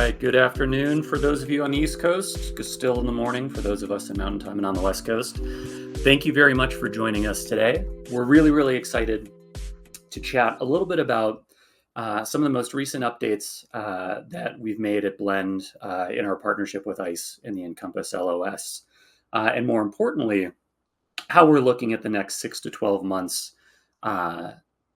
right, good afternoon for those of you on the East Coast, still in the morning for those of us in Mountain Time and on the West Coast. Thank you very much for joining us today. We're really excited to chat a little bit about some of the most recent updates that we've made at Blend in our partnership with ICE and the Encompass LOS. And more importantly, how we're looking at the next 6 to 12 months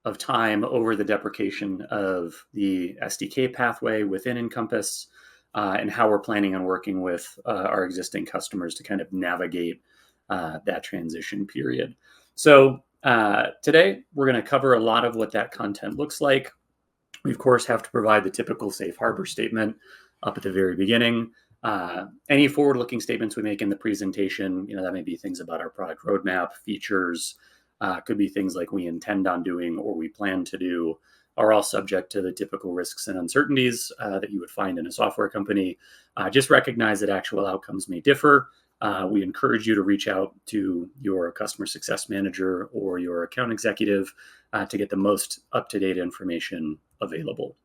of time over the deprecation of the SDK pathway within Encompass, and how we're planning on working with our existing customers to kind of navigate that transition period. So today, we're going to cover a lot of what that content looks like. We, of course, have to provide the typical safe harbor statement up at the very beginning. Any forward-looking statements we make in the presentation, that may be things about our product roadmap, features, could be things like we intend on doing or we plan to do, are all subject to the typical risks and uncertainties that you would find in a software company. Just recognize that actual outcomes may differ. We encourage you to reach out to your customer success manager or your account executive to get the most up-to-date information available.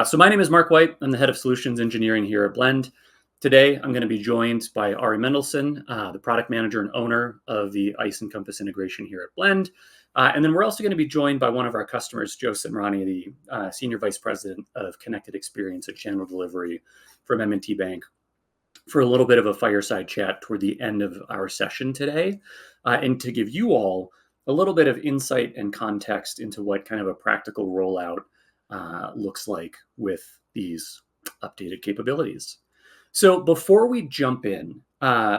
So my name is Mark White. I'm the head of solutions engineering here at Blend. Today, I'm going to be joined by Ari Mendelson, the product manager and owner of the ICE Encompass integration here at Blend. And then we're also going to be joined by one of our customers, Joe Simrani, the Senior Vice President of Connected Experience and Channel Delivery from M&T Bank, for a little bit of a fireside chat toward the end of our session today, and to give you all a little bit of insight and context into what kind of a practical rollout looks like with these updated capabilities. So before we jump in,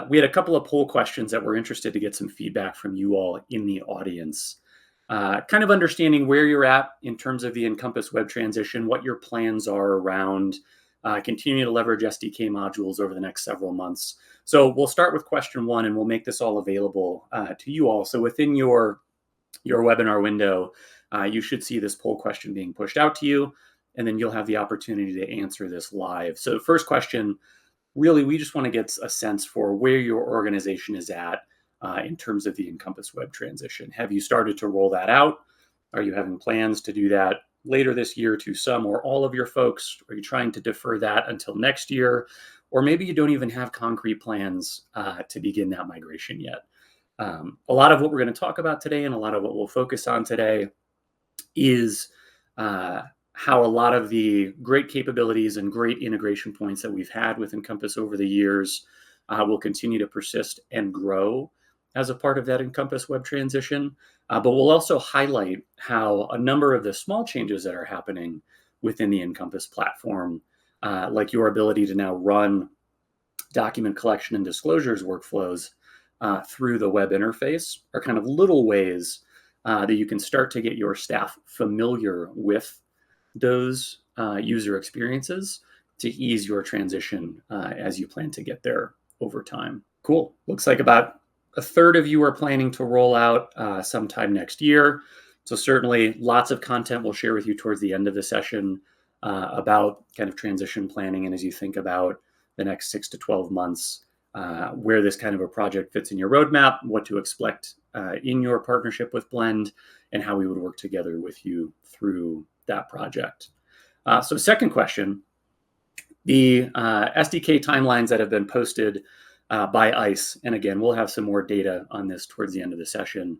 we had a couple of poll questions that we're interested to get some feedback from you all in the audience. Kind of understanding where you're at in terms of the Encompass web transition, what your plans are around continuing to leverage SDK modules over the next several months. So we'll start with question one, and we'll make this all available to you all. So within your webinar window, you should see this poll question being pushed out to you, and then you'll have the opportunity to answer this live. So first question, really, we just want to get a sense for where your organization is at in terms of the Encompass web transition. Have you started to roll that out? Are you having plans to do that later this year to some or all of your folks? Are you trying to defer that until next year? Or maybe you don't even have concrete plans to begin that migration yet. A lot of what we're going to talk about today and a lot of what we'll focus on today is how a lot of the great capabilities and great integration points that we've had with Encompass over the years will continue to persist and grow as a part of that Encompass web transition. But we'll also highlight how a number of the small changes that are happening within the Encompass platform, like your ability to now run document collection and disclosures workflows through the web interface, are kind of little ways that you can start to get your staff familiar with those user experiences to ease your transition as you plan to get there over time. Cool. Looks like about a third of you are planning to roll out sometime next year. So certainly lots of content we'll share with you towards the end of the session about kind of transition planning. And as you think about the next 6 to 12 months, where this kind of a project fits in your roadmap, what to expect in your partnership with Blend, and how we would work together with you through that project. So second question, the SDK timelines that have been posted by ICE, and again, we'll have some more data on this towards the end of the session,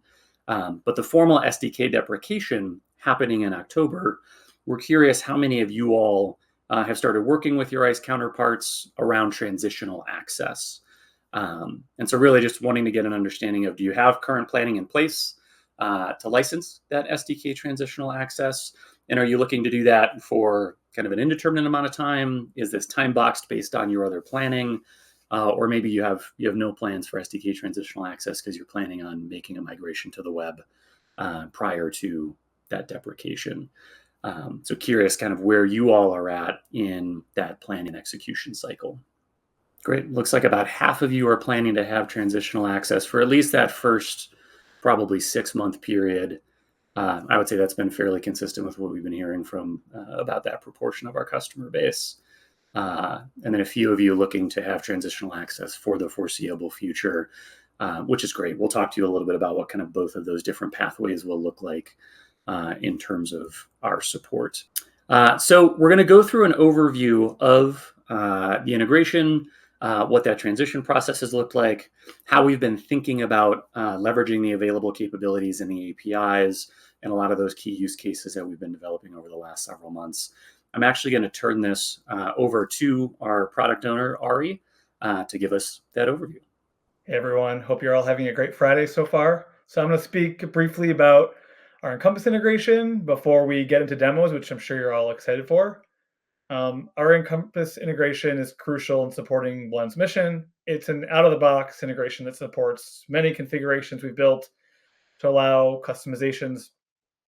but the formal SDK deprecation happening in October, we're curious how many of you all have started working with your ICE counterparts around transitional access. And so really just wanting to get an understanding of, do you have current planning in place to license that SDK transitional access? And are you looking to do that for kind of an indeterminate amount of time? Is this time boxed based on your other planning? Or maybe you have no plans for SDK transitional access because you're planning on making a migration to the web prior to that deprecation. So curious kind of where you all are at in that planning and execution cycle. Great. Looks like about half of you are planning to have transitional access for at least that first probably 6-month period. I would say that's been fairly consistent with what we've been hearing from about that proportion of our customer base. And then a few of you looking to have transitional access for the foreseeable future, which is great. We'll talk to you a little bit about what kind of both of those different pathways will look like in terms of our support. So we're going to go through an overview of the integration, what that transition process has looked like, how we've been thinking about leveraging the available capabilities in the APIs, and a lot of those key use cases that we've been developing over the last several months. I'm actually going to turn this over to our product owner, Ari, to give us that overview. Hey everyone, hope you're all having a great Friday so far. So I'm going to speak briefly about our Encompass integration before we get into demos, which I'm sure you're all excited for. Our Encompass integration is crucial in supporting Blend's mission. It's an out-of-the-box integration that supports many configurations we've built to allow customizations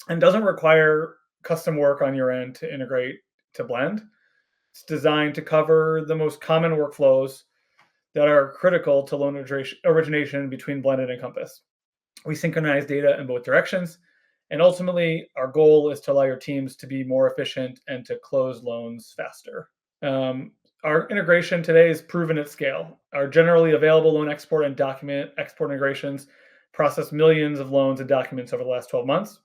and doesn't require custom work on your end to integrate to Blend. It's designed to cover the most common workflows that are critical to loan origination between Blend and Encompass. We synchronize data in both directions, and ultimately, our goal is to allow your teams to be more efficient and to close loans faster. Our integration today is proven at scale. Our generally available loan export and document export integrations process millions of loans and documents over the last 12 months.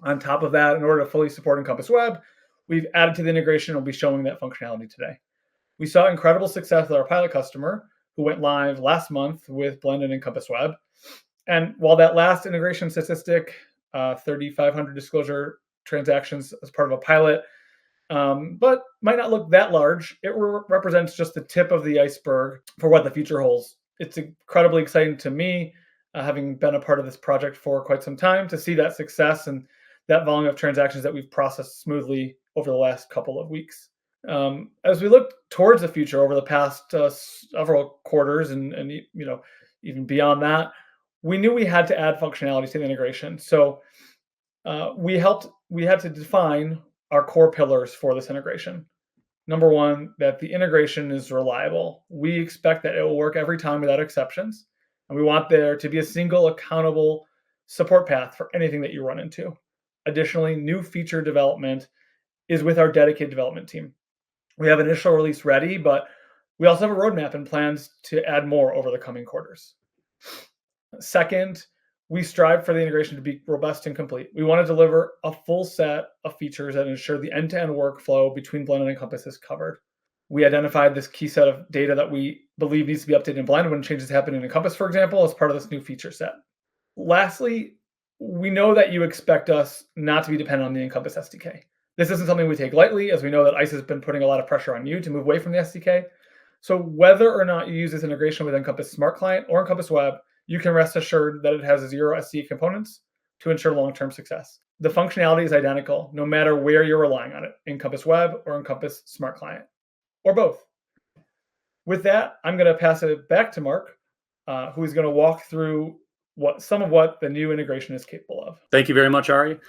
On top of that, in order to fully support Encompass Web, we've added to the integration and we'll be showing that functionality today. We saw incredible success with our pilot customer who went live last month with Blend and Encompass Web. And while that last integration statistic, 3,500 disclosure transactions as part of a pilot, but might not look that large, it represents just the tip of the iceberg for what the future holds. It's incredibly exciting to me, having been a part of this project for quite some time, to see that success and that volume of transactions that we've processed smoothly over the last couple of weeks. As we look towards the future over the past several quarters and even beyond that, we knew we had to add functionality to the integration. So we had to define our core pillars for this integration. Number one, that the integration is reliable. We expect that it will work every time without exceptions. And we want there to be a single accountable support path for anything that you run into. Additionally, new feature development is with our dedicated development team. We have initial release ready, but we also have a roadmap and plans to add more over the coming quarters. Second, we strive for the integration to be robust and complete. We want to deliver a full set of features that ensure the end-to-end workflow between Blend and Encompass is covered. We identified this key set of data that we believe needs to be updated in Blend when changes happen in Encompass, for example, as part of this new feature set. Lastly, we know that you expect us not to be dependent on the Encompass SDK. This isn't something we take lightly, as we know that ICE has been putting a lot of pressure on you to move away from the SDK. So whether or not you use this integration with Encompass Smart Client or Encompass Web, you can rest assured that it has 0 SDK components to ensure long-term success. The functionality is identical, no matter where you're relying on it, Encompass Web or Encompass Smart Client, or both. With that, I'm going to pass it back to Mark, who is going to walk through some of what the new integration is capable of. Thank you very much, Ari.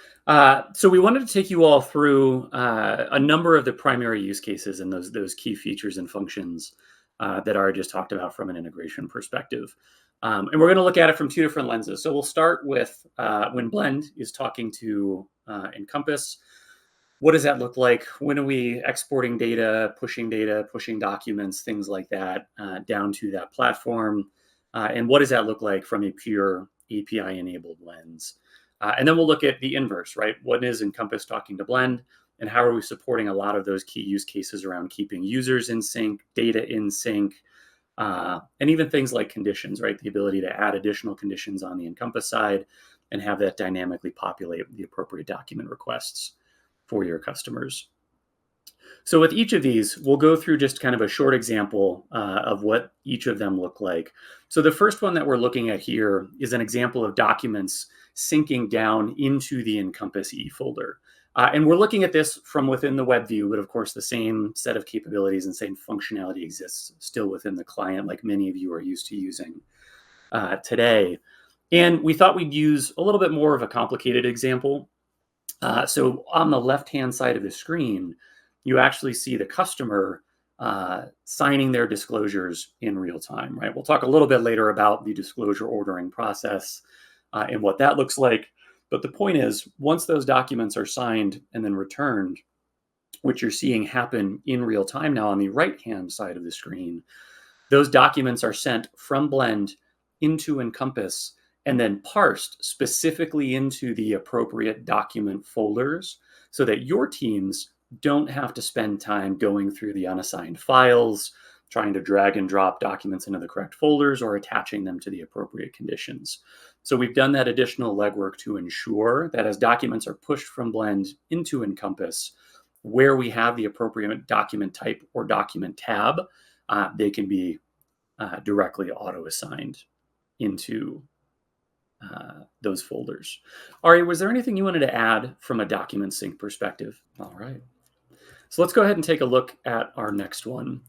So we wanted to take you all through a number of the primary use cases and those key features and functions that Ari just talked about from an integration perspective. And we're going to look at it from 2 different lenses. So we'll start with when Blend is talking to Encompass. What does that look like? When are we exporting data, pushing documents, things like that down to that platform? And what does that look like from a pure API-enabled lens? And then we'll look at the inverse, right? What is Encompass talking to Blend? And how are we supporting a lot of those key use cases around keeping users in sync, data in sync, and even things like conditions, right? The ability to add additional conditions on the Encompass side and have that dynamically populate the appropriate document requests for your customers. So with each of these, we'll go through just kind of a short example of what each of them look like. So the first one that we're looking at here is an example of documents syncing down into the Encompass e-folder. And we're looking at this from within the web view, but of course the same set of capabilities and same functionality exists still within the client, like many of you are used to using today. And we thought we'd use a little bit more of a complicated example. So on the left-hand side of the screen, you actually see the customer signing their disclosures in real time, right? We'll talk a little bit later about the disclosure ordering process and what that looks like. But the point is, once those documents are signed and then returned, which you're seeing happen in real time now on the right-hand side of the screen, those documents are sent from Blend into Encompass and then parsed specifically into the appropriate document folders so that your teams don't have to spend time going through the unassigned files, trying to drag and drop documents into the correct folders, or attaching them to the appropriate conditions. So we've done that additional legwork to ensure that as documents are pushed from Blend into Encompass, where we have the appropriate document type or document tab, they can be directly auto-assigned into those folders. Ari, was there anything you wanted to add from a document sync perspective? All right. So let's go ahead and take a look at our next one.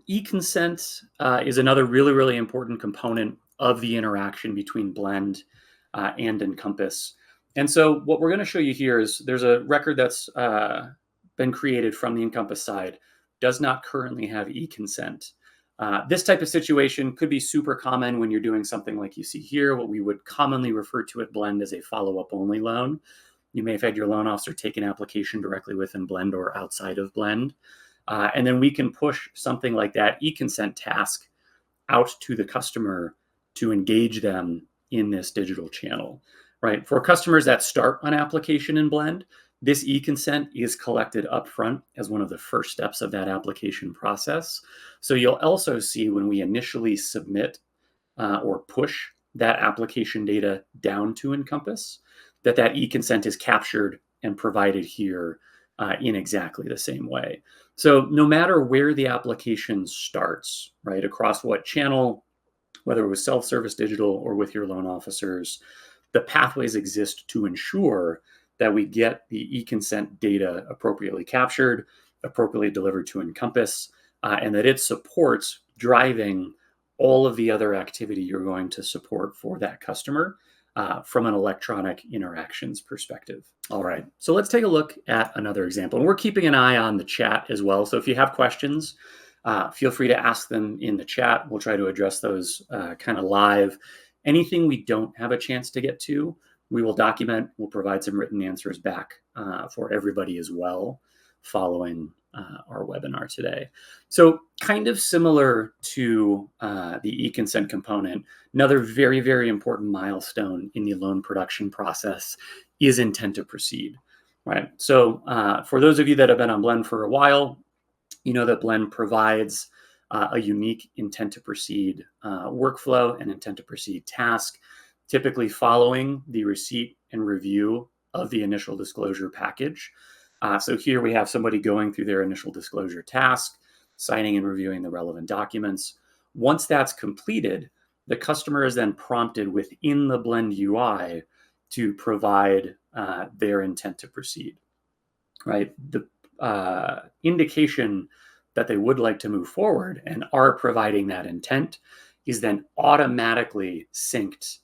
E-consent is another really, really important component of the interaction between Blend and Encompass. And so what we're going to show you here is there's a record that's been created from the Encompass side, does not currently have e-consent. This type of situation could be super common when you're doing something like you see here, what we would commonly refer to at Blend as a follow-up only loan. You may have had your loan officer take an application directly within Blend or outside of Blend. And then we can push something like that e-consent task out to the customer to engage them in this digital channel, right? For customers that start an application in Blend, this e-consent is collected upfront as one of the first steps of that application process. So you'll also see when we initially submit or push that application data down to Encompass, that e-consent is captured and provided here in exactly the same way. So no matter where the application starts, right, across what channel, whether it was self-service digital or with your loan officers, the pathways exist to ensure that we get the e-consent data appropriately captured, appropriately delivered to Encompass, and that it supports driving all of the other activity you're going to support for that customer from an electronic interactions perspective. All right, so let's take a look at another example. And we're keeping an eye on the chat as well. So if you have questions, feel free to ask them in the chat. We'll try to address those kind of live. Anything we don't have a chance to get to, we will document. We'll provide some written answers back for everybody as well following our webinar today. So kind of similar to the e-consent component, another very, very important milestone in the loan production process is intent to proceed, right? So for those of you that have been on Blend for a while, you know that Blend provides a unique intent to proceed workflow and intent to proceed task, typically following the receipt and review of the initial disclosure package. So here we have somebody going through their initial disclosure task, signing and reviewing the relevant documents. Once that's completed, the customer is then prompted within the Blend UI to provide their intent to proceed, right? The indication that they would like to move forward and are providing that intent is then automatically synced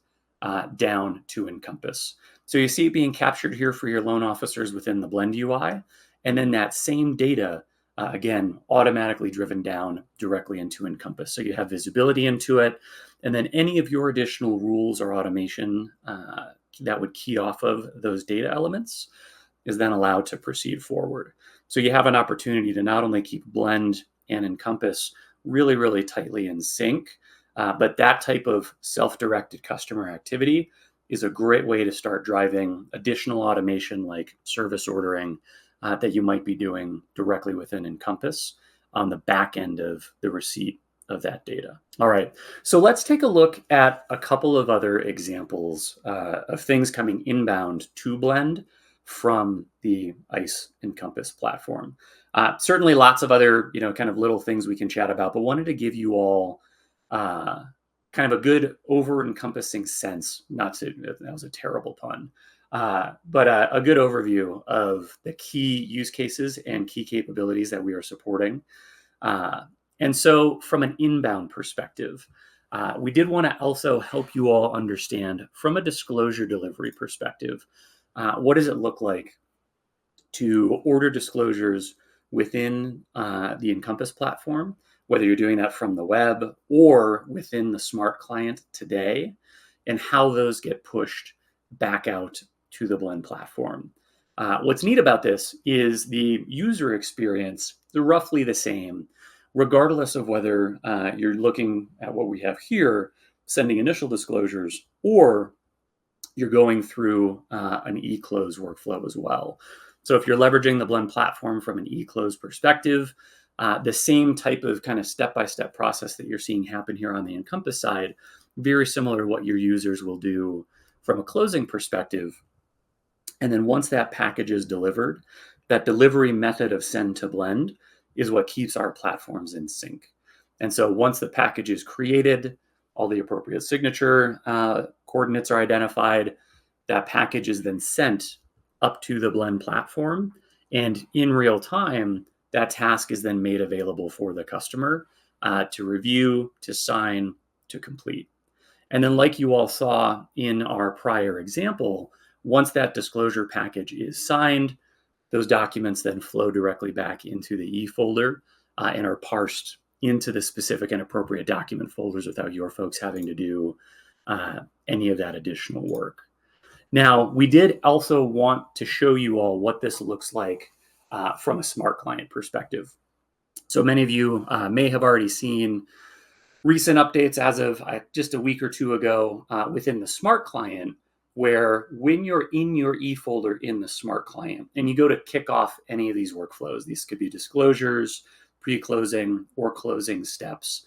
down to Encompass. So you see it being captured here for your loan officers within the Blend UI, and then that same data, again, automatically driven down directly into Encompass. So you have visibility into it, and then any of your additional rules or automation that would key off of those data elements is then allowed to proceed forward. So you have an opportunity to not only keep Blend and Encompass really, really tightly in sync, but that type of self-directed customer activity is a great way to start driving additional automation like service ordering that you might be doing directly within Encompass on the back end of the receipt of that data. All right, so let's take a look at a couple of other examples of things coming inbound to Blend from the ICE Encompass platform. Certainly lots of other, kind of little things we can chat about, but wanted to give you all kind of a good over-encompassing sense, that was a terrible pun, but a good overview of the key use cases and key capabilities that we are supporting. And so from an inbound perspective, we did want to also help you all understand from a disclosure delivery perspective, what does it look like to order disclosures within the Encompass platform, whether you're doing that from the web or within the smart client today, and how those get pushed back out to the Blend platform. What's neat about this is the user experience is roughly the same, regardless of whether you're looking at what we have here, sending initial disclosures, or you're going through an e-close workflow as well. So if you're leveraging the Blend platform from an e-close perspective, the same type of kind of step-by-step process that you're seeing happen here on the Encompass side, very similar to what your users will do from a closing perspective. And then once that package is delivered, that delivery method of send to Blend is what keeps our platforms in sync. And so once the package is created, all the appropriate signature coordinates are identified, that package is then sent up to the Blend platform. And in real time, that task is then made available for the customer to review, to sign, to complete. And then, like you all saw in our prior example, once that disclosure package is signed, those documents then flow directly back into the e folder and are parsed into the specific and appropriate document folders without your folks having to do any of that additional work. Now, we did also want to show you all what this looks like from a smart client perspective. So many of you may have already seen recent updates as of just a week or two ago within the smart client, where when you're in your e-folder in the smart client and you go to kick off any of these workflows, these could be disclosures, pre-closing, or closing steps,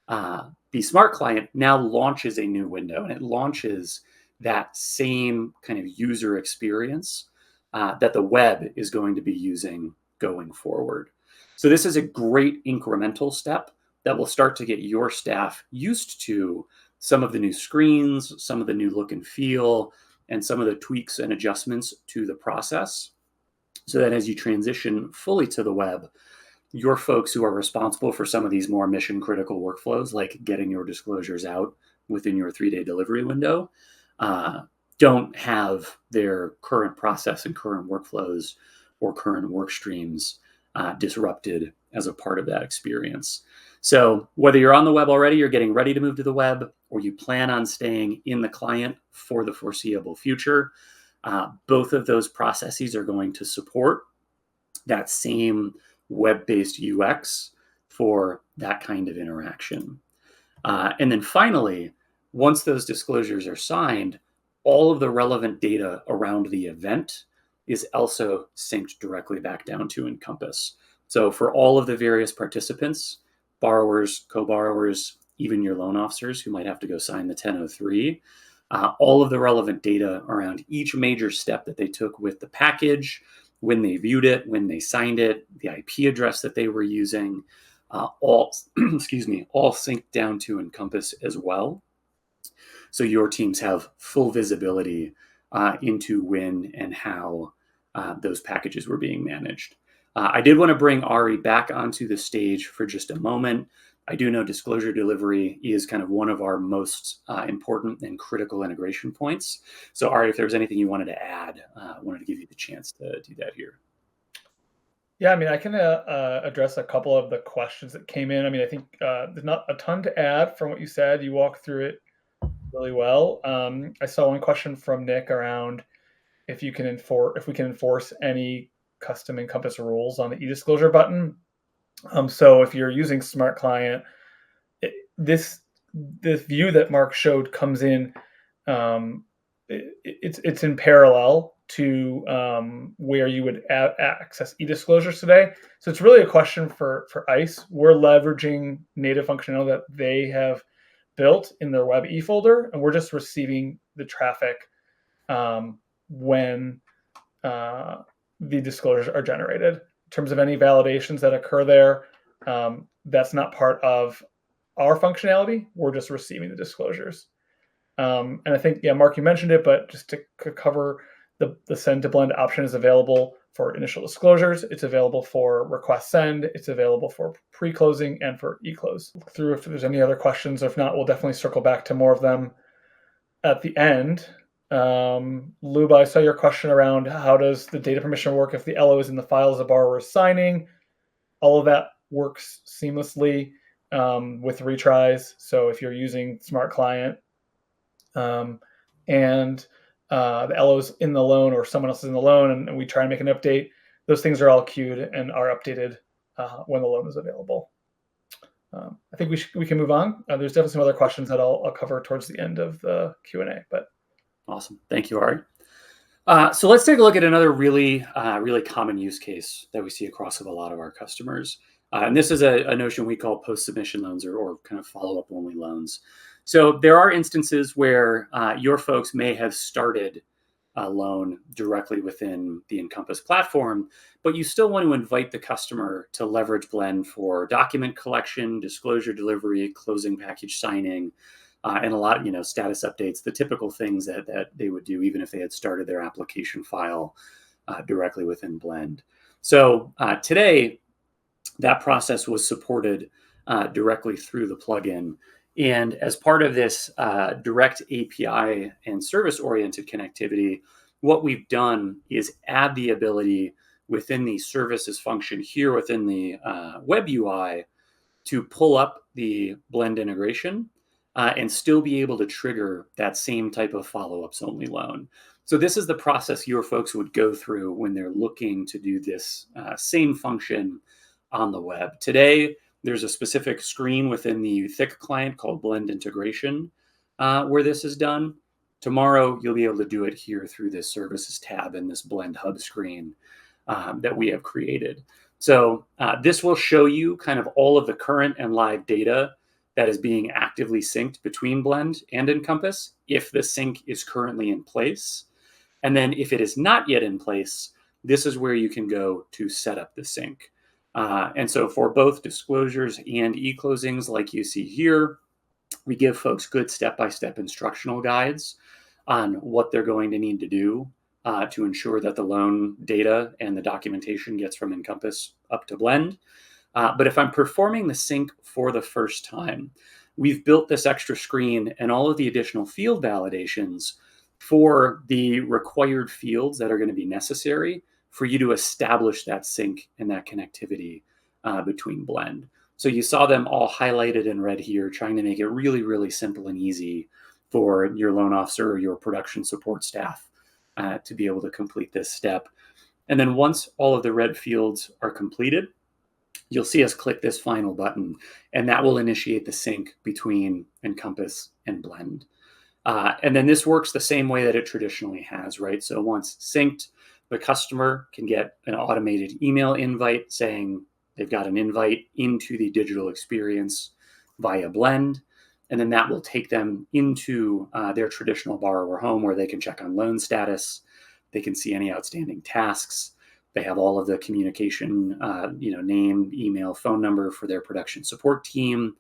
the smart client now launches a new window, and it launches that same kind of user experience that the web is going to be using going forward. So this is a great incremental step that will start to get your staff used to some of the new screens, some of the new look and feel, and some of the tweaks and adjustments to the process, so that as you transition fully to the web, your folks who are responsible for some of these more mission critical workflows, like getting your disclosures out within your 3-day delivery window, don't have their current process and current workflows or current work streams disrupted as a part of that experience. So whether you're on the web already, you're getting ready to move to the web, or you plan on staying in the client for the foreseeable future, both of those processes are going to support that same web-based UX for that kind of interaction. And then finally, once those disclosures are signed, all of the relevant data around the event is also synced directly back down to Encompass. So for all of the various participants, borrowers, co-borrowers, even your loan officers who might have to go sign the 1003, all of the relevant data around each major step that they took with the package, when they viewed it, when they signed it, the IP address that they were using, all all synced down to Encompass as well. So your teams have full visibility into when and how those packages were being managed. I did want to bring Ari back onto the stage for just a moment. I do know disclosure delivery is kind of one of our most important and critical integration points. So Ari, if there was anything you wanted to add, I wanted to give you the chance to do that here. Yeah, I mean, I can address a couple of the questions that came in. I mean, I think there's not a ton to add from what you said. You walked through it really well. I saw one question from Nick around if we can enforce any custom Encompass rules on the e-disclosure button. So if you're using Smart Client, this view that Mark showed comes in. It's in parallel to where you would access e-disclosures today. So it's really a question for ICE. We're leveraging native functionality that they have built in their web e-folder, and we're just receiving the traffic when the disclosures are generated. In terms of any validations that occur there, that's not part of our functionality. We're just receiving the disclosures. And I think, yeah, Mark, you mentioned it, but just to cover, the send to Blend option is available for initial disclosures. It's available for request send. It's available for pre-closing and for e-close. Look through if there's any other questions. If not, we'll definitely circle back to more of them at the end. Luba, I saw your question around how does the data permission work if the LO is in the files the borrower is signing. All of that works seamlessly with retries. So if you're using Smart Client and the LO's in the loan or someone else is in the loan and we try and make an update, those things are all queued and are updated when the loan is available. I think we can move on. There's definitely some other questions that I'll cover towards the end of the Q&A. But awesome. Thank you, Ari. So let's take a look at another really common use case that we see across with a lot of our customers. And this is a notion we call post-submission loans or kind of follow-up only loans. So there are instances where your folks may have started a loan directly within the Encompass platform, but you still want to invite the customer to leverage Blend for document collection, disclosure delivery, closing package signing, and a lot, status updates, the typical things that they would do even if they had started their application file directly within Blend. So today, that process was supported directly through the plugin. And as part of this direct API and service-oriented connectivity, what we've done is add the ability within the services function here within the web UI to pull up the Blend integration and still be able to trigger that same type of follow-ups only loan. So this is the process your folks would go through when they're looking to do this same function on the web. Today, there's a specific screen within the Thick client called Blend Integration where this is done. Tomorrow, you'll be able to do it here through this Services tab in this Blend Hub screen that we have created. So this will show you kind of all of the current and live data that is being actively synced between Blend and Encompass if the sync is currently in place. And then if it is not yet in place, this is where you can go to set up the sync. And so for both disclosures and e-closings like you see here, we give folks good step-by-step instructional guides on what they're going to need to do to ensure that the loan data and the documentation gets from Encompass up to Blend. But if I'm performing the sync for the first time, we've built this extra screen and all of the additional field validations for the required fields that are going to be necessary for you to establish that sync and that connectivity between Blend. So you saw them all highlighted in red here, trying to make it really, really simple and easy for your loan officer or your production support staff to be able to complete this step. And then once all of the red fields are completed, you'll see us click this final button, and that will initiate the sync between Encompass and Blend. And then this works the same way that it traditionally has, right? So once synced, the customer can get an automated email invite saying they've got an invite into the digital experience via Blend. And then that will take them into their traditional borrower home where they can check on loan status. They can see any outstanding tasks. They have all of the communication, name, email, phone number for their production support team,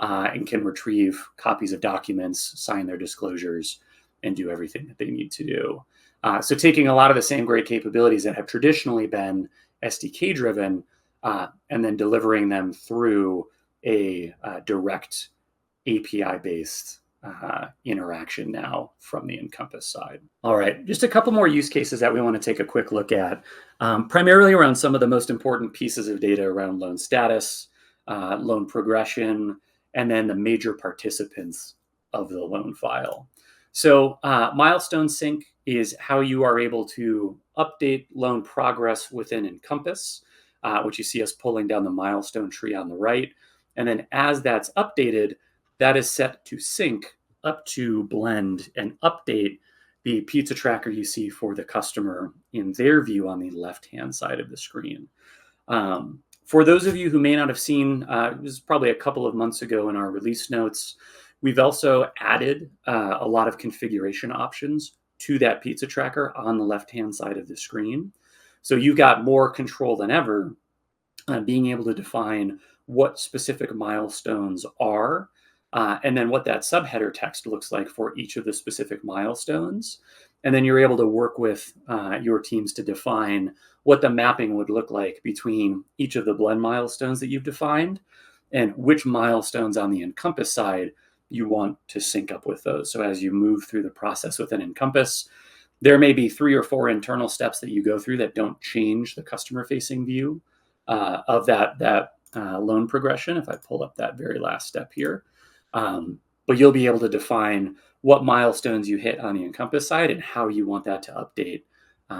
and can retrieve copies of documents, sign their disclosures, and do everything that they need to do. So taking a lot of the same great capabilities that have traditionally been SDK driven, and then delivering them through a direct API-based interaction now from the Encompass side. All right, just a couple more use cases that we want to take a quick look at, primarily around some of the most important pieces of data around loan status, loan progression, and then the major participants of the loan file. So milestone sync is how you are able to update loan progress within Encompass, which you see us pulling down the milestone tree on the right. And then as that's updated, that is set to sync up to Blend and update the pizza tracker you see for the customer in their view on the left-hand side of the screen. For those of you who may not have seen, it was probably a couple of months ago in our release notes, we've also added a lot of configuration options to that pizza tracker on the left-hand side of the screen. So you've got more control than ever being able to define what specific milestones are, and then what that subheader text looks like for each of the specific milestones. And then you're able to work with your teams to define what the mapping would look like between each of the Blend milestones that you've defined and which milestones on the Encompass side you want to sync up with those. So as you move through the process within Encompass, there may be 3 or 4 internal steps that you go through that don't change the customer-facing view of that loan progression, if I pull up that very last step here. But you'll be able to define what milestones you hit on the Encompass side and how you want that to update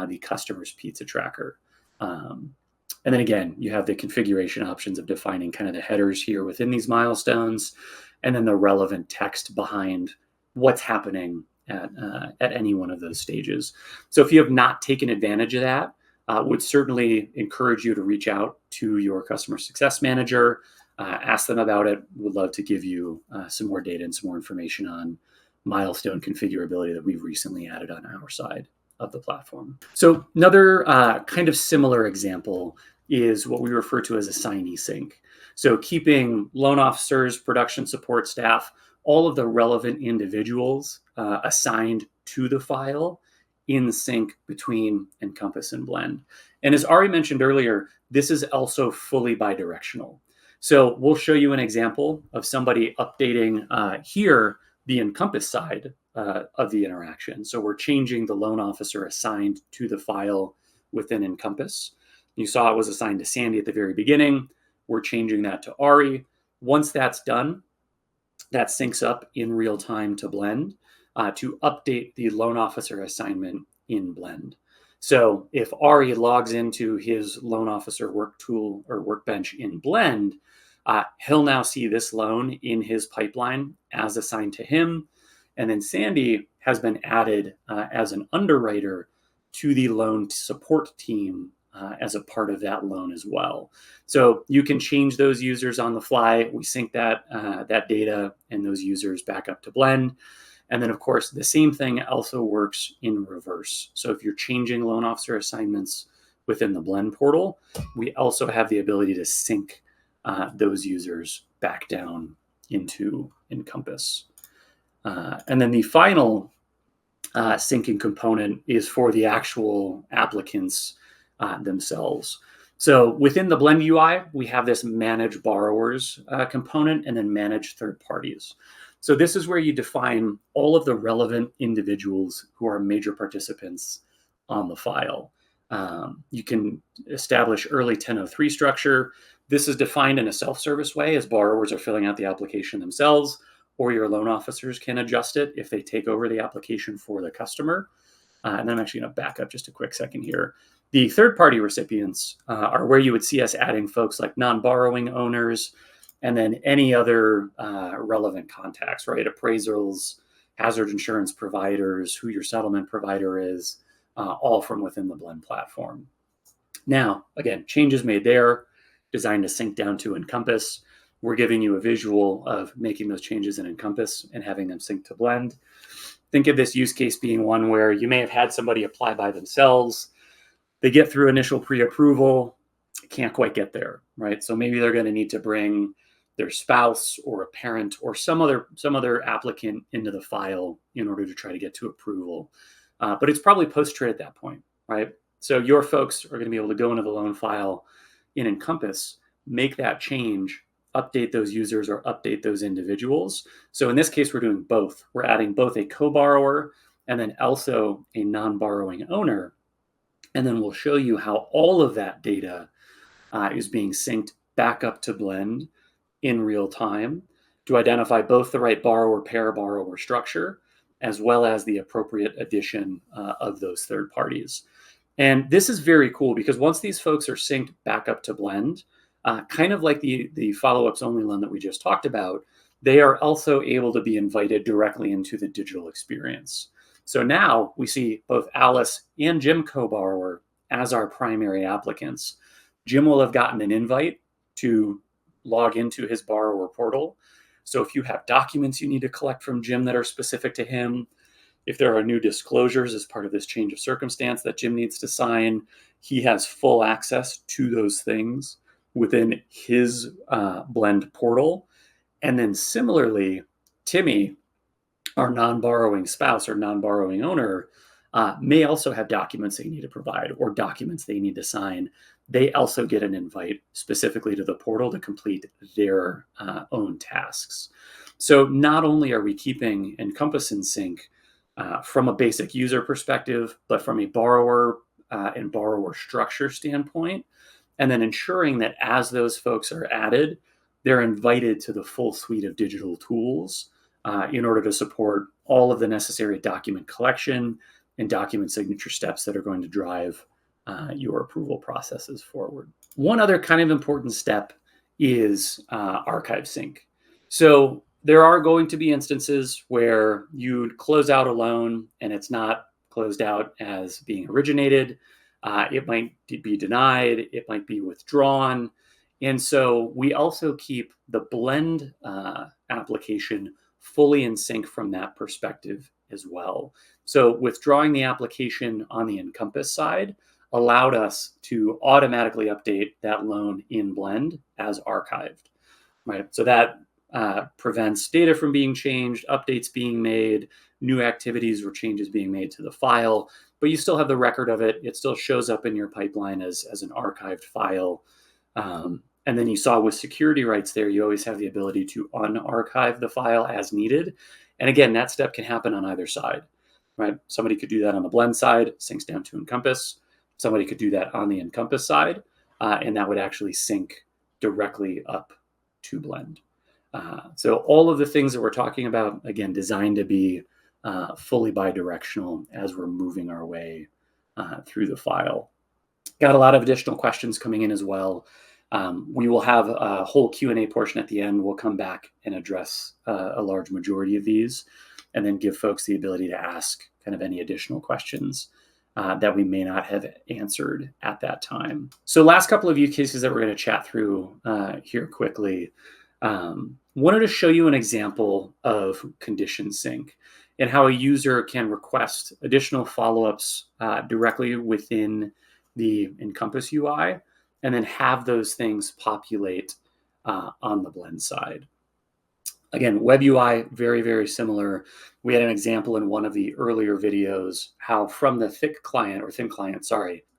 the customer's pizza tracker. And then again, you have the configuration options of defining kind of the headers here within these milestones, and then the relevant text behind what's happening at any one of those stages. So if you have not taken advantage of that, would certainly encourage you to reach out to your customer success manager, ask them about it. Would love to give you some more data and some more information on milestone configurability that we've recently added on our side of the platform. So another kind of similar example is what we refer to as assignee sync. So keeping loan officers, production support staff, all of the relevant individuals assigned to the file in sync between Encompass and Blend. And as Ari mentioned earlier, this is also fully bidirectional. So we'll show you an example of somebody updating here the Encompass side of the interaction. So we're changing the loan officer assigned to the file within Encompass. You saw it was assigned to Sandy at the very beginning. We're changing that to Ari. Once that's done, that syncs up in real time to Blend to update the loan officer assignment in Blend. So if Ari logs into his loan officer work tool or workbench in Blend, he'll now see this loan in his pipeline as assigned to him. And then Sandy has been added as an underwriter to the loan support team as a part of that loan as well. So you can change those users on the fly. We sync that data and those users back up to Blend. And then, of course, the same thing also works in reverse. So if you're changing loan officer assignments within the Blend portal, we also have the ability to sync those users back down into Encompass. And then the final syncing component is for the actual applicants themselves. So within the Blend UI, we have this manage borrowers component and then manage third parties. So this is where you define all of the relevant individuals who are major participants on the file. You can establish early 1003 structure. This is defined in a self-service way as borrowers are filling out the application themselves, or your loan officers can adjust it if they take over the application for the customer. And then I'm actually going to back up just a quick second here. The third-party recipients are where you would see us adding folks like non-borrowing owners, and then any other relevant contacts, right? Appraisals, hazard insurance providers, who your settlement provider is, all from within the Blend platform. Now, again, changes made there, designed to sync down to Encompass. We're giving you a visual of making those changes in Encompass and having them sync to Blend. Think of this use case being one where you may have had somebody apply by themselves. They get through initial pre-approval, can't quite get there, right? So maybe they're going to need to bring their spouse or a parent or some other applicant into the file in order to try to get to approval. But it's probably post-trade at that point, right? So your folks are going to be able to go into the loan file in Encompass, make that change, update those users or update those individuals. So in this case, we're doing both. We're adding both a co-borrower and then also a non-borrowing owner. And then we'll show you how all of that data is being synced back up to Blend in real time to identify both the right borrower pair borrower structure as well as the appropriate addition of those third parties. And this is very cool because once these folks are synced back up to Blend, kind of like the follow-ups only loan that we just talked about, they are also able to be invited directly into the digital experience. So now we see both Alice and Jim co-borrower as our primary applicants. Jim will have gotten an invite to log into his borrower portal. So if you have documents you need to collect from Jim that are specific to him, if there are new disclosures as part of this change of circumstance that Jim needs to sign, he has full access to those things within his Blend portal. And then similarly, Timmy, our non-borrowing spouse or non-borrowing owner, may also have documents they need to provide or documents they need to sign. They also get an invite specifically to the portal to complete their own tasks. So not only are we keeping Encompass in sync from a basic user perspective, but from a borrower and borrower structure standpoint, and then ensuring that as those folks are added, they're invited to the full suite of digital tools in order to support all of the necessary document collection and document signature steps that are going to drive your approval processes forward. One other kind of important step is archive sync. So there are going to be instances where you'd close out a loan and it's not closed out as being originated. It might be denied, it might be withdrawn. And so we also keep the blend application fully in sync from that perspective as well. So withdrawing the application on the Encompass side allowed us to automatically update that loan in blend as archived, right? So that prevents data from being changed, updates being made, new activities or changes being made to the file, but you still have the record of it. It still shows up in your pipeline as an archived file. And then you saw with security rights there, you always have the ability to unarchive the file as needed. And again, that step can happen on either side, right? Somebody could do that on the blend side, syncs down to Encompass. Somebody could do that on the Encompass side, and that would actually sync directly up to blend. So all of the things that we're talking about, again, designed to be fully bidirectional as we're moving our way through the file. Got a lot of additional questions coming in as well. We will have a whole Q&A portion at the end. We'll come back and address a large majority of these and then give folks the ability to ask kind of any additional questions that we may not have answered at that time. So last couple of use cases that we're going to chat through here quickly. Wanted to show you an example of condition sync and how a user can request additional follow-ups directly within the Encompass UI and then have those things populate on the blend side. Again, web UI, very, very similar. We had an example in one of the earlier videos, how from the thin client,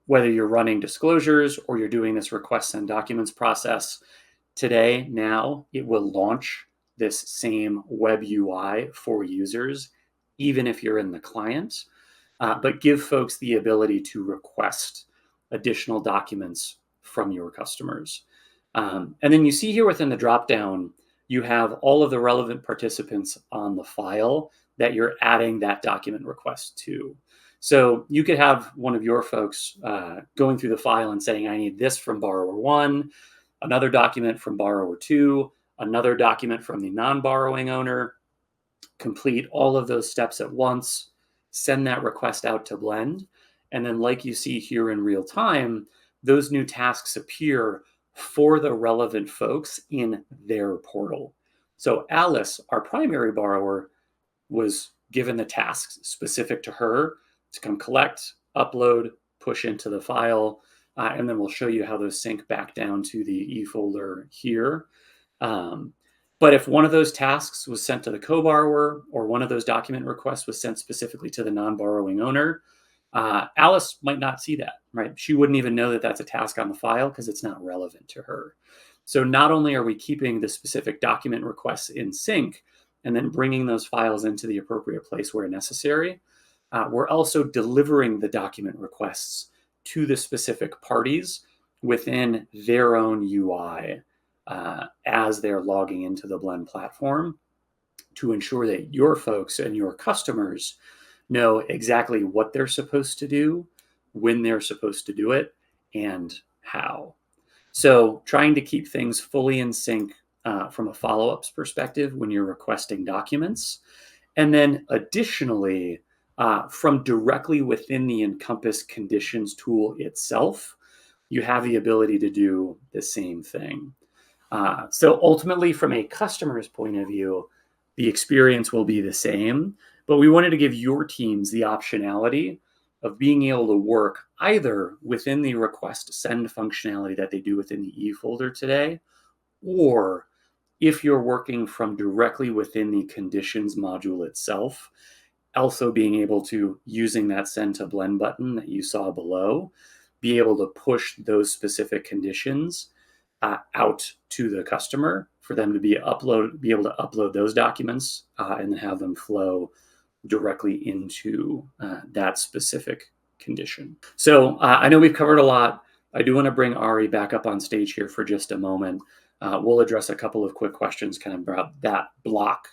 whether you're running disclosures or you're doing this request send documents process, today, now, it will launch this same web UI for users, even if you're in the client, but give folks the ability to request additional documents from your customers. And then you see here within the dropdown, you have all of the relevant participants on the file that you're adding that document request to. So you could have one of your folks going through the file and saying, I need this from borrower 1, another document from borrower 2, another document from the non-borrowing owner, complete all of those steps at once, send that request out to blend. And then like you see here in real time, those new tasks appear for the relevant folks in their portal. So Alice, our primary borrower, was given the tasks specific to her to come collect, upload, push into the file, and then we'll show you how those sync back down to the E folder here. But if one of those tasks was sent to the co-borrower or one of those document requests was sent specifically to the non-borrowing owner, Alice might not see that, right? She wouldn't even know that that's a task on the file because it's not relevant to her. So not only are we keeping the specific document requests in sync and then bringing those files into the appropriate place where necessary, we're also delivering the document requests to the specific parties within their own UI as they're logging into the Blend platform to ensure that your folks and your customers know exactly what they're supposed to do, when they're supposed to do it, and how. So trying to keep things fully in sync from a follow-ups perspective when you're requesting documents. And then additionally, from directly within the Encompass conditions tool itself, you have the ability to do the same thing. So ultimately, from a customer's point of view, the experience will be the same, but we wanted to give your teams the optionality of being able to work either within the request send functionality that they do within the E folder today, or if you're working from directly within the conditions module itself, also being able to, using that send to blend button that you saw below, be able to push those specific conditions out to the customer for them to be able to upload those documents and then have them flow directly into that specific condition. So I know we've covered a lot. I do want to bring Ari back up on stage here for just a moment. We'll address a couple of quick questions kind of about that block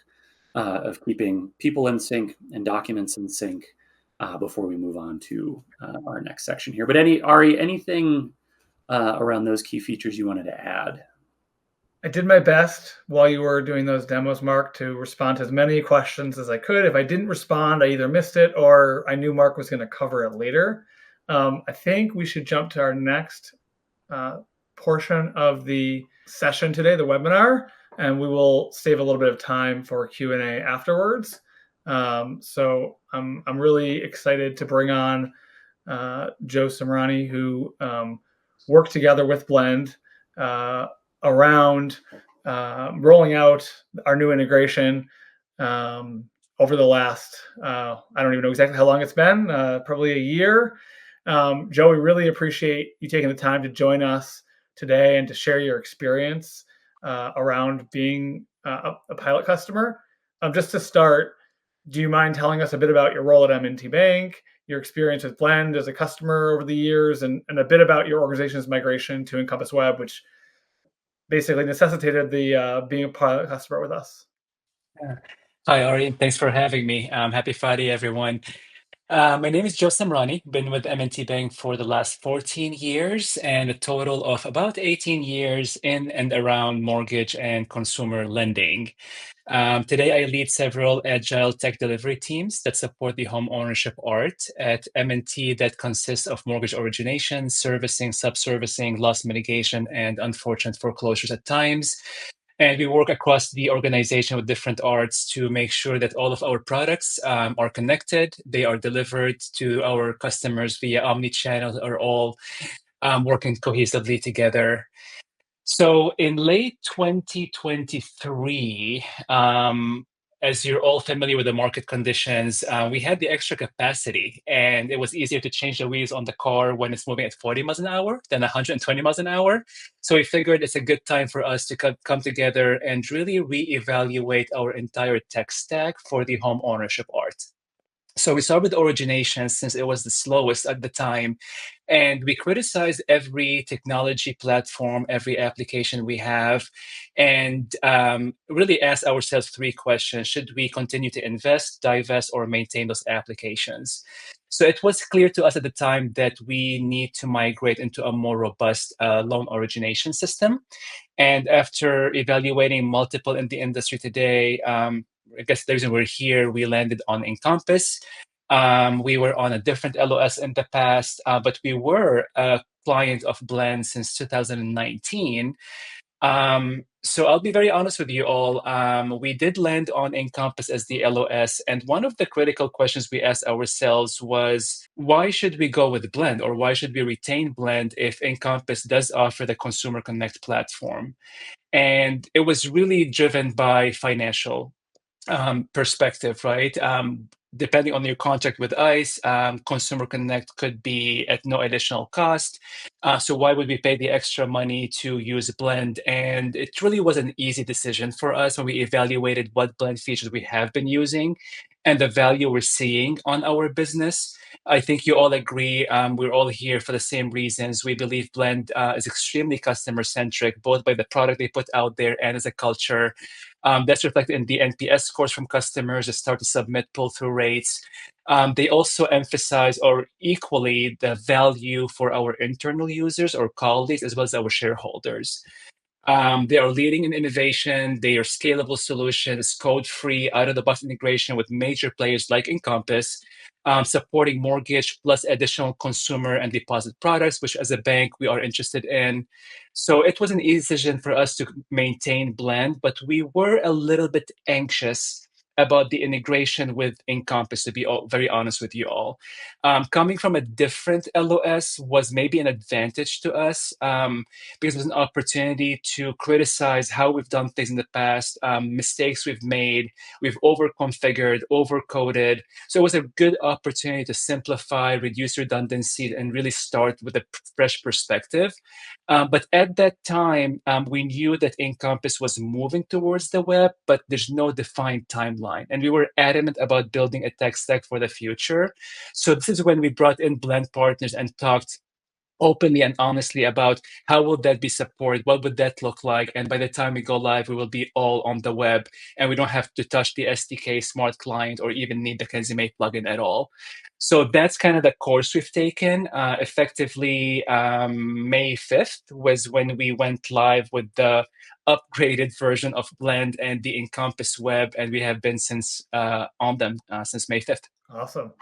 of keeping people in sync and documents in sync before we move on to our next section here. But Ari, anything around those key features you wanted to add? I did my best while you were doing those demos, Mark, to respond to as many questions as I could. If I didn't respond, I either missed it or I knew Mark was going to cover it later. I think we should jump to our next uh, portion of the session today, the webinar, and we will save a little bit of time for Q&A afterwards. So I'm really excited to bring on Joe Samrani, who worked together with Blend around rolling out our new integration over the last, I don't even know exactly how long it's been, probably a year. Joe, we really appreciate you taking the time to join us today and to share your experience around being a pilot customer. Just to start, do you mind telling us a bit about your role at M&T Bank, your experience with Blend as a customer over the years, and a bit about your organization's migration to Encompass Web, which basically necessitated the being a pilot customer with us? Yeah. Hi, Ari. Thanks for having me. Happy Friday, everyone. My name is Joe Samrani. Been with M&T Bank for the last 14 years and a total of about 18 years in and around mortgage and consumer lending. Today, I lead several agile tech delivery teams that support the home ownership art at M&T that consists of mortgage origination, servicing, subservicing, loss mitigation, and unfortunate foreclosures at times. And we work across the organization with different arts to make sure that all of our products are connected. They are delivered to our customers via omni-channel, are all working cohesively together. So in late 2023, as you're all familiar with the market conditions, we had the extra capacity, and it was easier to change the wheels on the car when it's moving at 40 miles an hour than 120 miles an hour. So we figured it's a good time for us to come together and really reevaluate our entire tech stack for the home ownership art. So we started with origination since it was the slowest at the time. And we criticized every technology platform, every application we have, and really asked ourselves three questions. Should we continue to invest, divest, or maintain those applications? So it was clear to us at the time that we need to migrate into a more robust loan origination system. And after evaluating multiple in the industry today, I guess the reason we're here, we landed on Encompass. We were on a different LOS in the past, but we were a client of Blend since 2019. So I'll be very honest with you all. We did land on Encompass as the LOS, and one of the critical questions we asked ourselves was, why should we go with Blend, or why should we retain Blend if Encompass does offer the Consumer Connect platform? And it was really driven by financial perspective, right? Depending on your contract with ICE, Consumer Connect could be at no additional cost. So why would we pay the extra money to use Blend? And it really was an easy decision for us when we evaluated what Blend features we have been using and the value we're seeing on our business. I think you all agree. We're all here for the same reasons. We believe Blend is extremely customer centric, both by the product they put out there and as a culture. That's reflected in the NPS scores from customers that start to submit pull-through rates. They also emphasize, or equally, the value for our internal users or colleagues as well as our shareholders. They are leading in innovation. They are scalable solutions, code-free, out-of-the-box integration with major players like Encompass, supporting mortgage plus additional consumer and deposit products, which as a bank we are interested in. So it was an easy decision for us to maintain Blend, but we were a little bit anxious about the integration with Encompass, to be very honest with you all. Coming from a different LOS was maybe an advantage to us because it was an opportunity to criticize how we've done things in the past, mistakes we've made, we've over-configured, over-coded. So it was a good opportunity to simplify, reduce redundancy, and really start with a fresh perspective. But at that time, we knew that Encompass was moving towards the web, but there's no defined timeline. And we were adamant about building a tech stack for the future. So this is when we brought in Blend partners and talked openly and honestly about how will that be supported, what would that look like, and by the time we go live, we will be all on the web, and we don't have to touch the SDK smart client or even need the Kenzime plugin at all. So that's kind of the course we've taken. Effectively, May 5th was when we went live with the upgraded version of Blend and the Encompass web, and we have been since on them since May 5th. Awesome.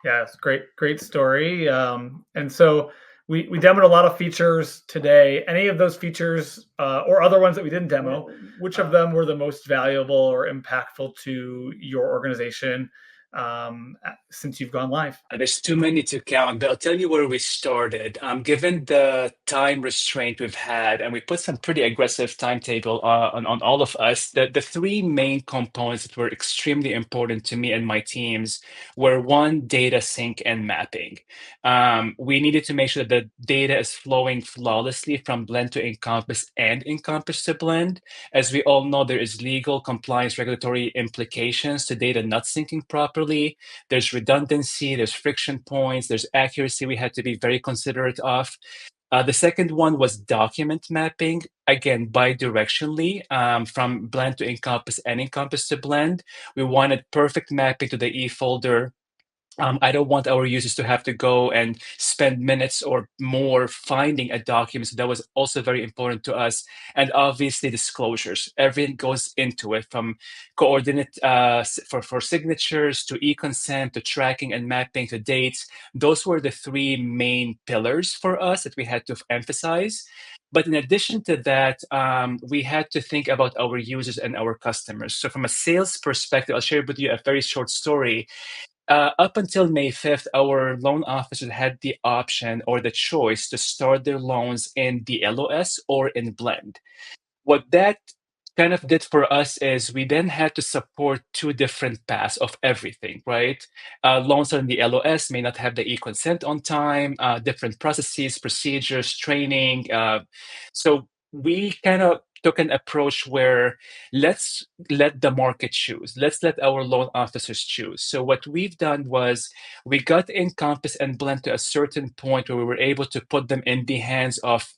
Yeah, it's great story. And so we demoed a lot of features today. Any of those features or other ones that we didn't demo, which of them were the most valuable or impactful to your organization since you've gone live? There's too many to count, but I'll tell you where we started. Given the time restraint we've had, and we put some pretty aggressive timetable on all of us, the three main components that were extremely important to me and my teams were one, data sync and mapping. We needed to make sure that the data is flowing flawlessly from Blend to Encompass and Encompass to Blend. As we all know, there is legal compliance regulatory implications to data not syncing properly. There's redundancy, there's friction points, there's accuracy we had to be very considerate of. The second one was document mapping, again, bi-directionally, from Blend to Encompass and Encompass to Blend. We wanted perfect mapping to the e-folder. I don't want our users to have to go and spend minutes or more finding a document. So that was also very important to us. And obviously disclosures. Everything goes into it, from coordinate for signatures to e-consent to tracking and mapping to dates. Those were the three main pillars for us that we had to emphasize. But in addition to that, we had to think about our users and our customers. So from a sales perspective, I'll share with you a very short story. Up until May 5th, our loan officers had the option or the choice to start their loans in the LOS or in Blend. What that kind of did for us is we then had to support two different paths of everything, right? Loans on the LOS may not have the e-consent on time, different processes, procedures, training. So we kind of took an approach where let's let the market choose. Let's let our loan officers choose. So what we've done was we got Encompass and Blend to a certain point where we were able to put them in the hands of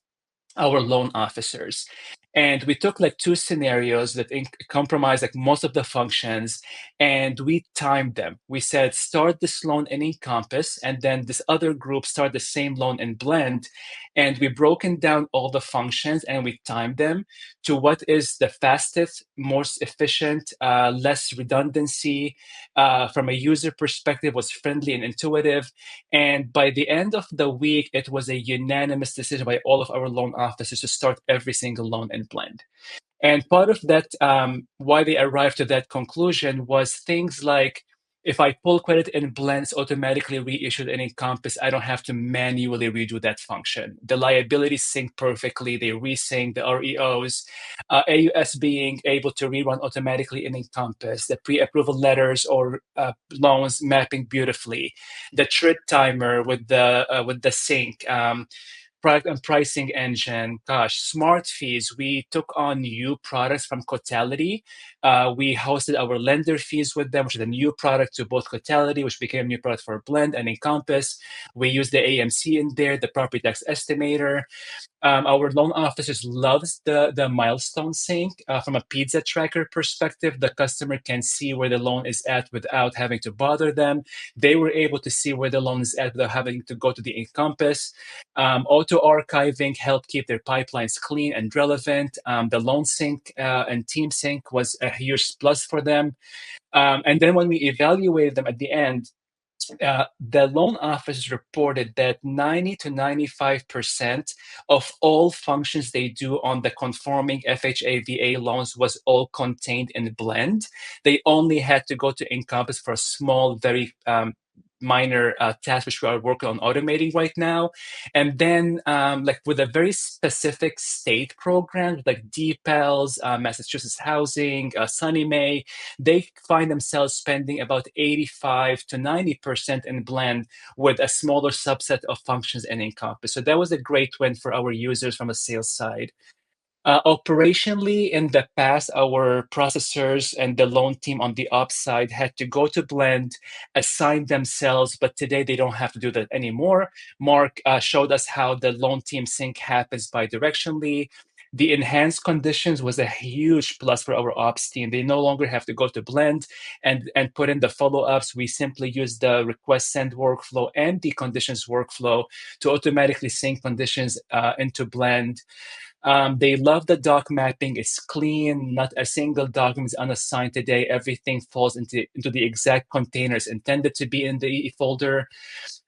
our loan officers. And we took like two scenarios that compromise like most of the functions, and we timed them. We said, start this loan in Encompass, and then this other group start the same loan in Blend. And we broken down all the functions and we timed them to what is the fastest, most efficient, less redundancy, from a user perspective, was friendly and intuitive. And by the end of the week, it was a unanimous decision by all of our loan officers to start every single loan in Blend. And part of that, why they arrived to that conclusion, was things like, if I pull credit in Blend, it's automatically reissued in Encompass. I don't have to manually redo that function. The liabilities sync perfectly. They resync the REOs. AUS being able to rerun automatically in Encompass. The pre-approval letters or loans mapping beautifully. The TRID timer with the sync. Product and pricing engine, gosh, smart fees. We took on new products from Cotality. We hosted our lender fees with them, which is a new product to both Cotality, which became a new product for Blend and Encompass. We used the AMC in there, the property tax estimator. Our loan officers loves the milestone sync. From a pizza tracker perspective, the customer can see where the loan is at without having to bother them. They were able to see where the loan is at without having to go to the Encompass. Auto archiving helped keep their pipelines clean and relevant. The loan sync and team sync was a huge plus for them. And then when we evaluated them at the end, the loan officers reported that 90 to 95% of all functions they do on the conforming FHA VA loans was all contained in Blend. They only had to go to Encompass for a small, very minor task, which we are working on automating right now. And then like with a very specific state program, like DPELs, Massachusetts Housing, Sunny May, they find themselves spending about 85 to 90% in Blend with a smaller subset of functions in Encompass. So that was a great win for our users from a sales side. Operationally, in the past, our processors and the loan team on the ops side had to go to Blend, assign themselves, but today they don't have to do that anymore. Mark showed us how the loan team sync happens bidirectionally. The enhanced conditions was a huge plus for our ops team. They no longer have to go to Blend and put in the follow-ups. We simply use the request send workflow and the conditions workflow to automatically sync conditions into Blend. They love the doc mapping. It's clean. Not a single document is unassigned today. Everything falls into the exact containers intended to be in the folder.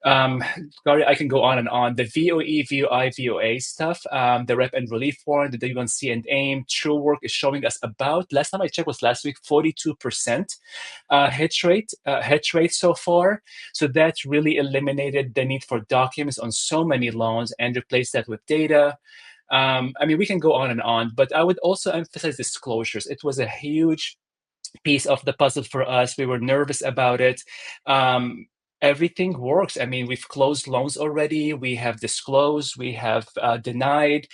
Gary, I can go on and on. The VOE, VOI, VOA stuff, the rep and relief form, the W1C and AIM, True Work is showing us about, last time I checked was last week, 42% hit rate so far. So that really eliminated the need for documents on so many loans and replaced that with data. I mean, we can go on and on, but I would also emphasize disclosures. It was a huge piece of the puzzle for us. We were nervous about it. Everything works. I mean, we've closed loans already. We have disclosed. We have denied.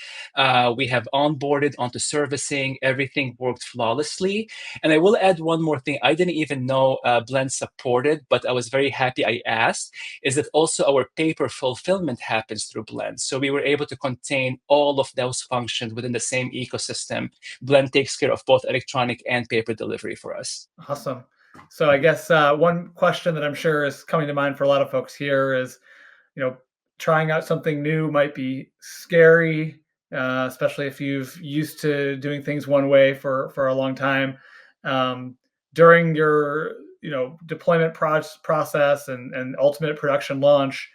We have onboarded onto servicing. Everything worked flawlessly. And I will add one more thing. I didn't even know Blend supported, but I was very happy I asked, is that also our paper fulfillment happens through Blend. So we were able to contain all of those functions within the same ecosystem. Blend takes care of both electronic and paper delivery for us. Awesome. So I guess one question that I'm sure is coming to mind for a lot of folks here is, trying out something new might be scary, especially if you've used to doing things one way for a long time. During your deployment process and ultimate production launch,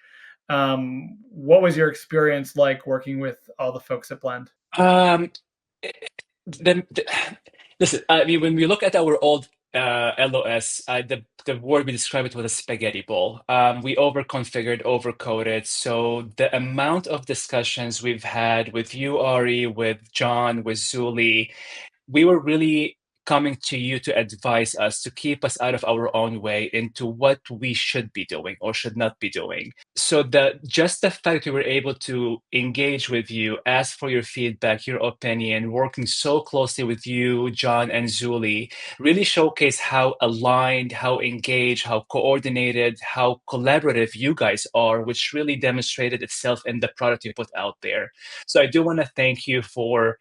what was your experience like working with all the folks at Blend? Um, the, the, Listen, I mean, when we look at our old LOS, the word we describe it was a spaghetti bowl. We overconfigured, overcoded. So the amount of discussions we've had with you, Ari, with John, with Zuli, we were really coming to you to advise us to keep us out of our own way into what we should be doing or should not be doing. So just the fact we were able to engage with you, ask for your feedback, your opinion, working so closely with you, John and Zuli, really showcase how aligned, how engaged, how coordinated, how collaborative you guys are, which really demonstrated itself in the product you put out there. So I do want to thank you for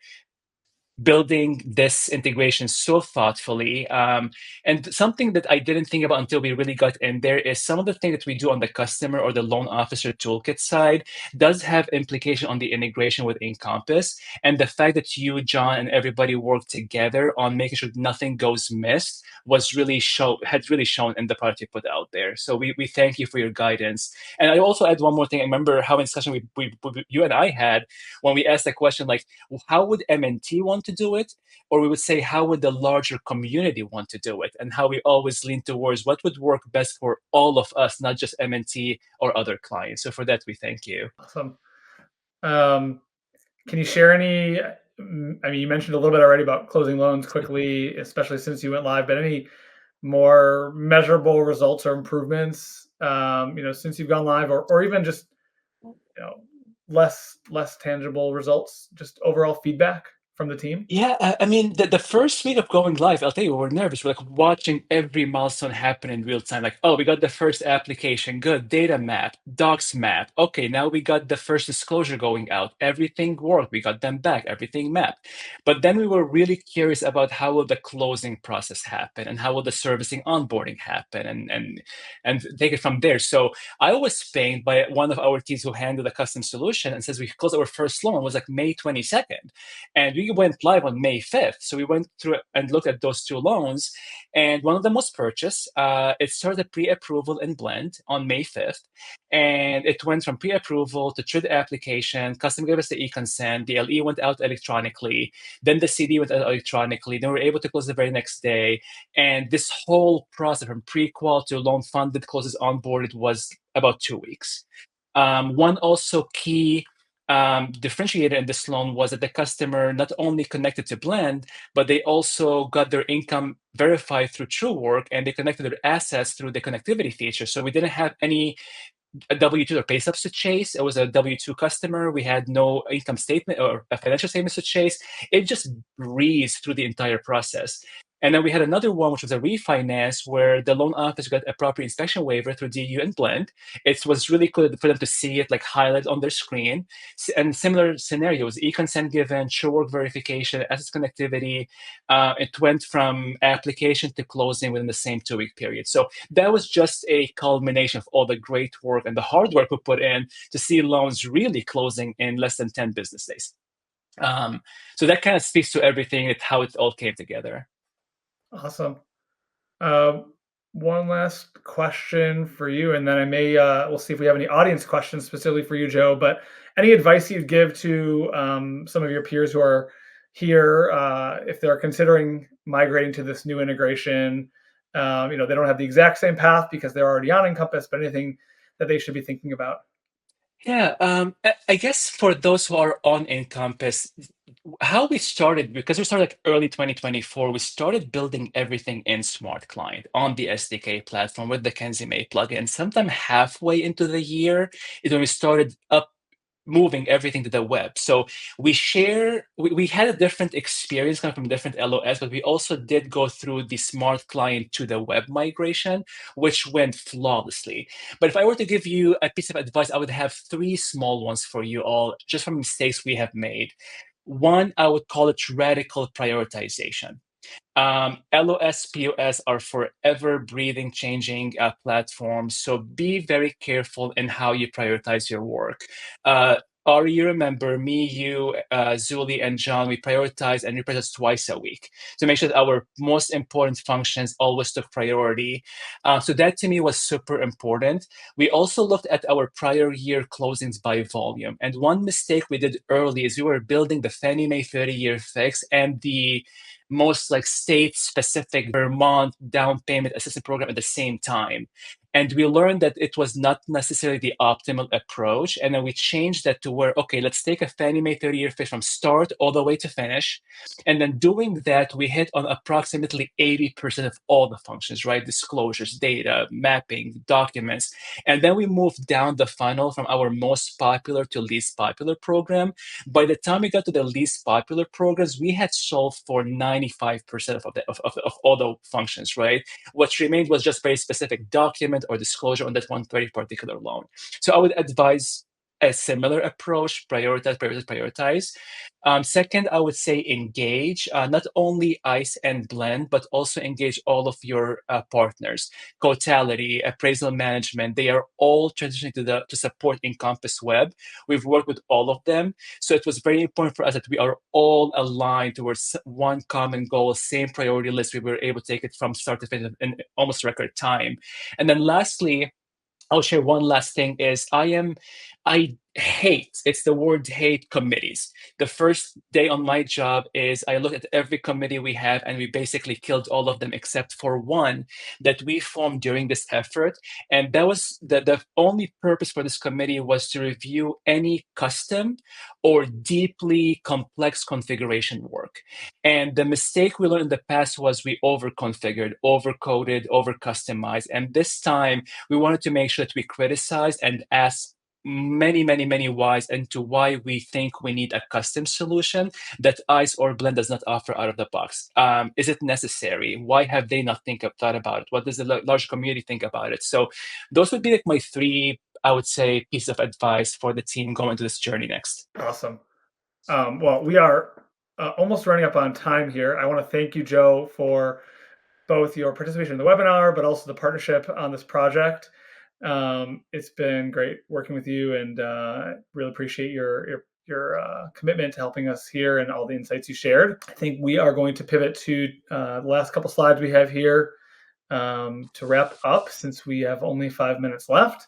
building this integration so thoughtfully. And something that I didn't think about until we really got in there is some of the things that we do on the customer or the loan officer toolkit side does have implication on the integration with Encompass. And the fact that you, John, and everybody worked together on making sure nothing goes missed had really shown in the product you put out there. So we thank you for your guidance. And I also add one more thing. I remember how in discussion you and I had when we asked the question, like, how would M&T want to do it? Or we would say, how would the larger community want to do it? And how we always lean towards what would work best for all of us, not just M&T or other clients. So for that, we thank you. Awesome. Can you share any? I mean, you mentioned a little bit already about closing loans quickly, especially since you went live. But any more measurable results or improvements, since you've gone live, or even just less tangible results, just overall feedback from the team? Yeah, I mean, the first week of going live, I'll tell you, we were nervous. We're like watching every milestone happen in real time. Like, oh, we got the first application, good. Data map, docs map. Okay, now we got the first disclosure going out. Everything worked. We got them back. Everything mapped. But then we were really curious about how will the closing process happen and how will the servicing onboarding happen and take it from there. So I was pinged by one of our teams who handled a custom solution and says we closed our first loan. It was like May 22nd. And we went live on May 5th. So we went through and looked at those two loans, and one of them was purchased. It started pre-approval in Blend on May 5th, and it went from pre-approval to through the application. Custom gave us the e-consent. The LE went out electronically. Then the CD went out electronically. Then we were able to close the very next day. And this whole process from pre-qual to loan funded closes onboarded was about 2 weeks. One also key differentiator in this loan was that the customer not only connected to Blend, but they also got their income verified through TrueWork, and they connected their assets through the connectivity feature. So we didn't have any a W-2 or pay stubs to chase. It was a W-2 customer. We had no income statement or a financial statements to chase. It just breezed through the entire process. And then we had another one, which was a refinance, where the loan officer got a property inspection waiver through DU and Blend. It was really good for them to see it like highlighted on their screen. And similar scenarios, e-consent given, sure work verification, assets connectivity. It went from application to closing within the same 2-week period. So that was just a culmination of all the great work and the hard work we put in to see loans really closing in less than 10 business days. So that kind of speaks to everything, how it all came together. Awesome. One last question for you, and then we'll see if we have any audience questions specifically for you, Joe. But any advice you'd give to some of your peers who are here, if they're considering migrating to this new integration? They don't have the exact same path because they're already on Encompass, but anything that they should be thinking about? Yeah, I guess for those who are on Encompass, how we started, because we started like early 2024, we started building everything in Smart Client on the SDK platform with the Kenzie May plugin. Sometime halfway into the year is when we started moving everything to the web. So we had a different experience coming from different LOS, but we also did go through the Smart Client to the web migration, which went flawlessly. But if I were to give you a piece of advice, I would have 3 small ones for you all, just from mistakes we have made. One, I would call it radical prioritization. LOS, POS are forever breathing, changing platforms. So be very careful in how you prioritize your work. Ari, you remember me, you, Zuli, and John, we prioritize and reprioritize twice a week to make sure that our most important functions always took priority. So that to me was super important. We also looked at our prior year closings by volume. And one mistake we did early is we were building the Fannie Mae 30-year fix and the most like state specific Vermont down payment assistance program at the same time. And we learned that it was not necessarily the optimal approach. And then we changed that to where, okay, let's take a Fannie Mae 30-year fix from start all the way to finish. And then doing that, we hit on approximately 80% of all the functions, right? Disclosures, data, mapping, documents. And then we moved down the funnel from our most popular to least popular program. By the time we got to the least popular programs, we had solved for 95% of all the functions, right? What remained was just very specific document or disclosure on that one very particular loan. So I would advise a similar approach, prioritize. Second, I would say engage, not only ICE and Blend, but also engage all of your partners. Cotality, appraisal management, they are all transitioning to support Encompass Web. We've worked with all of them. So it was very important for us that we are all aligned towards one common goal, same priority list. We were able to take it from start to finish in almost record time. And then lastly, I'll share one last thing is I hate, it's the word hate, committees. The first day on my job is I looked at every committee we have and we basically killed all of them except for one that we formed during this effort. And that was the only purpose for this committee was to review any custom or deeply complex configuration work. And the mistake we learned in the past was we over-configured, over-coded, over-customized. And this time we wanted to make sure that we criticized and asked many whys into why we think we need a custom solution that ICE or Blend does not offer out of the box. Is it necessary? Why have they not thought about it? What does the large community think about it? So those would be like my 3, I would say, pieces of advice for the team going into this journey next. Awesome. Well, we are almost running up on time here. I want to thank you, Joe, for both your participation in the webinar, but also the partnership on this project. It's been great working with you, and really appreciate your commitment to helping us here and all the insights you shared. I think we are going to pivot to the last couple slides we have here to wrap up, since we have only 5 minutes left.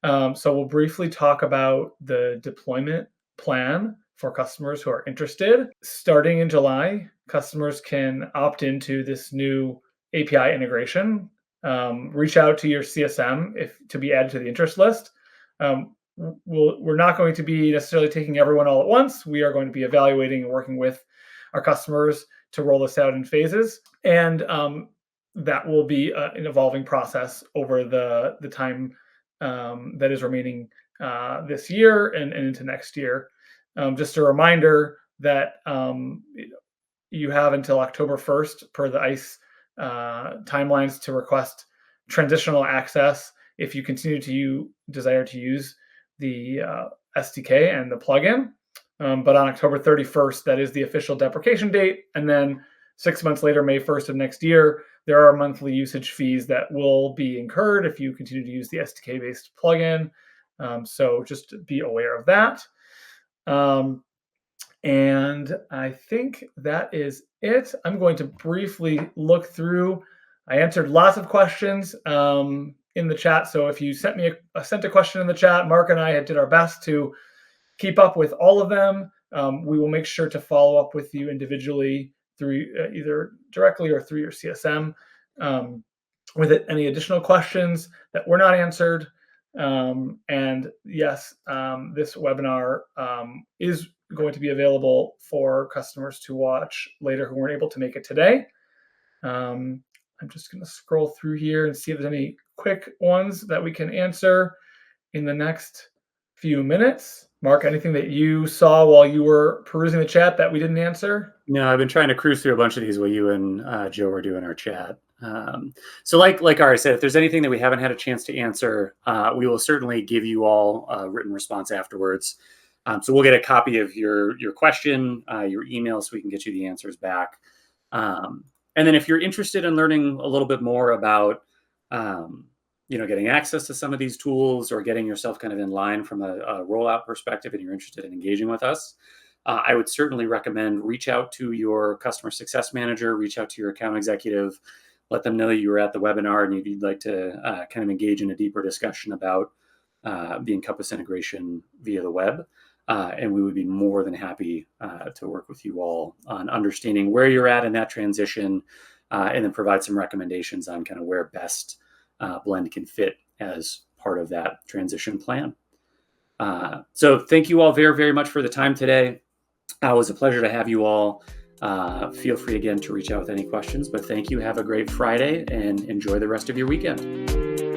So we'll briefly talk about the deployment plan for customers who are interested. Starting in July, customers can opt into this new API integration. Reach out to your CSM to be added to the interest list. We're not going to be necessarily taking everyone all at once. We are going to be evaluating and working with our customers to roll this out in phases. And that will be an evolving process over the time that is remaining this year and into next year. Just a reminder that you have until October 1st per the ICE timelines to request transitional access if you continue to desire to use the SDK and the plugin. But on October 31st, that is the official deprecation date. And then 6 months later, May 1st of next year, there are monthly usage fees that will be incurred if you continue to use the SDK-based plugin. So just be aware of that. And I think that is it. I'm going to briefly look through. I answered lots of questions in the chat. So if you sent a question in the chat, Mark and I did our best to keep up with all of them. We will make sure to follow up with you individually through either directly or through your CSM with any additional questions that were not answered. And yes, this webinar is going to be available for customers to watch later who weren't able to make it today. I'm just going to scroll through here and see if there's any quick ones that we can answer in the next few minutes. Mark, anything that you saw while you were perusing the chat that we didn't answer? No, I've been trying to cruise through a bunch of these while you and Joe were doing our chat. So like Ari said, if there's anything that we haven't had a chance to answer, we will certainly give you all a written response afterwards. So we'll get a copy of your question, your email, so we can get you the answers back. And then if you're interested in learning a little bit more about getting access to some of these tools or getting yourself kind of in line from a rollout perspective, and you're interested in engaging with us, I would certainly recommend reach out to your customer success manager, reach out to your account executive, let them know that you were at the webinar and you'd like to kind of engage in a deeper discussion about the Encompass integration via the web. And we would be more than happy to work with you all on understanding where you're at in that transition, and then provide some recommendations on kind of where best Blend can fit as part of that transition plan. So thank you all very, very much for the time today. It was a pleasure to have you all. Feel free again to reach out with any questions, but thank you. Have a great Friday and enjoy the rest of your weekend.